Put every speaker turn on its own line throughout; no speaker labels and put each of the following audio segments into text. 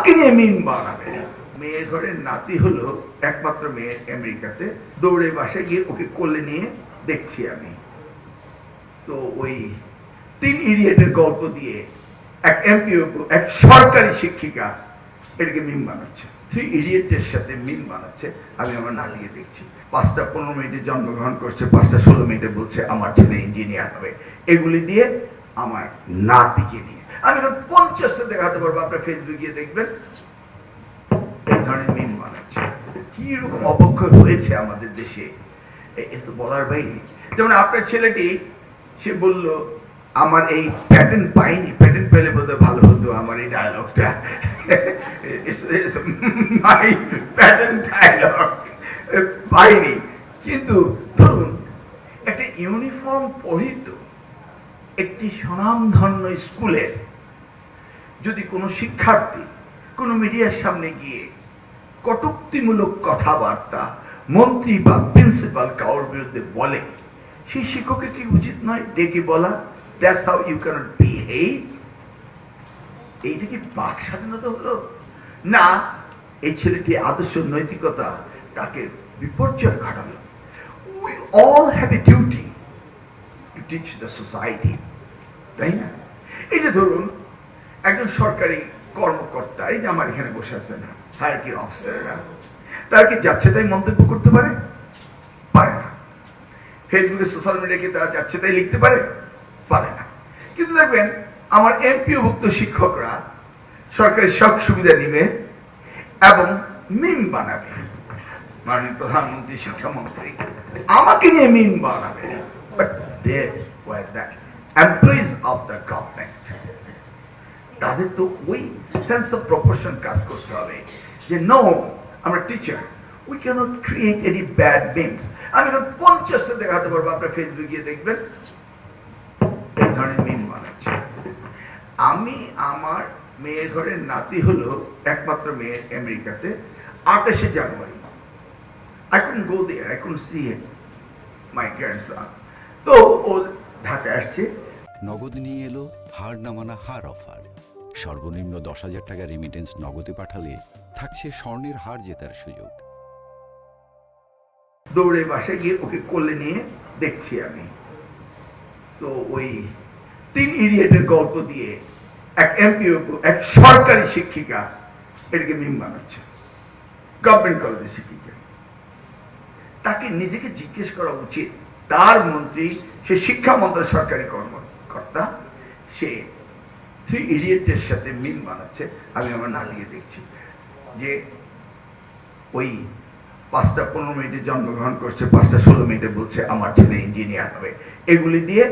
আমাকে নিয়ে মিম বানাবে। মেয়ের ঘরের নাতি হলো একমাত্র মেয়ে আমেরিকাতে, দৌড়ে বাসায় গিয়ে ওকে কোলে নিয়ে দেখছি আমি। তো ওই 3 ইডিয়েটের গল্প দিয়ে এক এমপিও, এক সরকারি শিক্ষিকা এটাকে মিম বানাচ্ছে, 3 ইডিয়েটের সাথে মিম বানাচ্ছে। আমি আমার নাতিকে দেখছি, 5টা 15 মিনিটে জন্মগ্রহণ করছে, 5টা 16 মিনিটে বলছে আমার ছেলে ইঞ্জিনিয়ার হবে। এগুলি দিয়ে আমার নাতিকে নিয়ে আমি এখন 50টা দেখাতে পারবো। আপনার ফেসবুক গিয়ে দেখবেন এই ধরনের মিম বানাচ্ছে। কি রকম অবক্ষয় হয়েছে আমাদের দেশে, এটা তো বলার বাইরে। যেমন আপনার ছেলেটি, সে বলল আমার এই প্যাটার্ন পাইনি, প্যাটার্ন পেলে বোধহয় ভালো হতো আমার এই ডায়লগটা। মাই প্যাটার্ন ডায়লগ পাইনি। কিন্তু ধরুন একটা ইউনিফর্ম পরিহিত একটি স্বনামধন্য স্কুলের যদি কোনো শিক্ষার্থী কোনো মিডিয়ার সামনে গিয়ে কটূক্তিমূলক কথাবার্তা মন্ত্রী বা প্রিন্সিপাল কারোর বিরুদ্ধে বলে, সেই শিক্ষকের কি উচিত নয় ডেকে বলা, that's how you can't behave? এইটা কি বাক স্বাধীনতা হলো? না, এই ছেলেটি আদর্শ নৈতিকতা তাকে বিপর্যয় ঘটালো। We all have a duty to teach the society, তাই না? এই যে ধরুন একজন সরকারি কর্মকর্তা, এই যে আমার এখানে বসে আছেন হায়ারকি অফিসাররা, তারা কি যাচ্ছে তাই মন্তব্য করতে পারে? পারে না। ফেসবুকে সোশ্যাল মিডিয়াকে তারা যাচ্ছে তাই লিখতে পারে? পারে না। কিন্তু দেখবেন আমার এমপিওভুক্ত শিক্ষকরা সরকারি সব সুবিধা নিবে এবং মিম বানাবে। মাননীয় প্রধানমন্ত্রী, শিক্ষামন্ত্রী আমাকে নিয়ে মিম বানাবে। But they were the employees of the government. তাদের তো ওই সেন্স অফ প্রপোর্শন কাজ করতে হবে যে নো, আমরা teacher, we can't create any bad memes. আমি এখন 50টা দেখাতে পারবো। আপনার ফেসবুক গিয়ে দেখবেন এই ধরনের মিম বানাচ্ছে। আমি আমার মেয়ের ঘরের নাতি হলো একমাত্র মেয়ে আমেরিকাতে, 28শে জানুয়ারি। I couldn't go there, I couldn't see my grandson. তো ও ঢাকায় আসছে।
নগদ নিয়ে এলো হার না মানা হার অফার। সর্বনিম্ন 10,000 টাকা রেমিটেন্স নগদে পাঠালে থাকছে স্বর্ণের হার জেতার সুযোগ।
দৌড়ে বাসায় গিয়ে ওকে কোলে নিয়ে দেখছি আমি। তো ওই 3 ইডিয়েটের গল্প দিয়ে এক এমপিও, এক সরকারি শিক্ষিকা এটাকে মিম বানাচ্ছে, গভর্নমেন্ট কলেজের শিক্ষিকা। তাকে নিজেকে জিজ্ঞেস করা উচিত, তার মন্ত্রী, সে শিক্ষা মন্ত্রণালয়ের সরকারি কর্মকর্তা, সে 3 ইডিয়েটদের সাথে মিম বানাচ্ছে। আমি আমার নাতিকে দেখছি যে ওই 5টা 15 মিনিটে জন্মগ্রহণ করছে, 5টা 16 মিনিটে বলছে আমার ছেলে ইঞ্জিনিয়ার হবে। এগুলি দিয়ে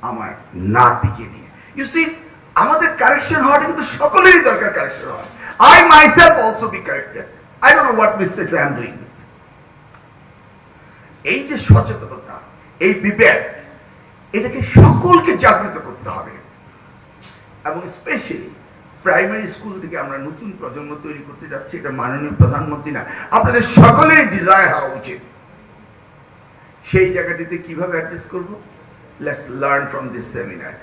আমার নাতিকে নিয়ে। ইউ সি, আমাদের কারেকশন হওয়াটা কিন্তু সকলেরই দরকার কারেকশন হওয়া। I myself also be corrected. I don't know what mistakes I am doing. এই যে সচেতনতা, এই বিবেক, এটাকে সকলকে জাগ্রত করতে হবে। এবং স্পেশালি প্রাইমারি স্কুল থেকে আমরা নতুন প্রজন্ম তৈরি করতে যাচ্ছি। এটা মাননীয় প্রধানমন্ত্রী না, আপনাদের সকলেরই ডিজায়ার হওয়া উচিত। সেই জায়গাটিতে কিভাবে অ্যাড্রেস করবো? Let's learn from this seminar.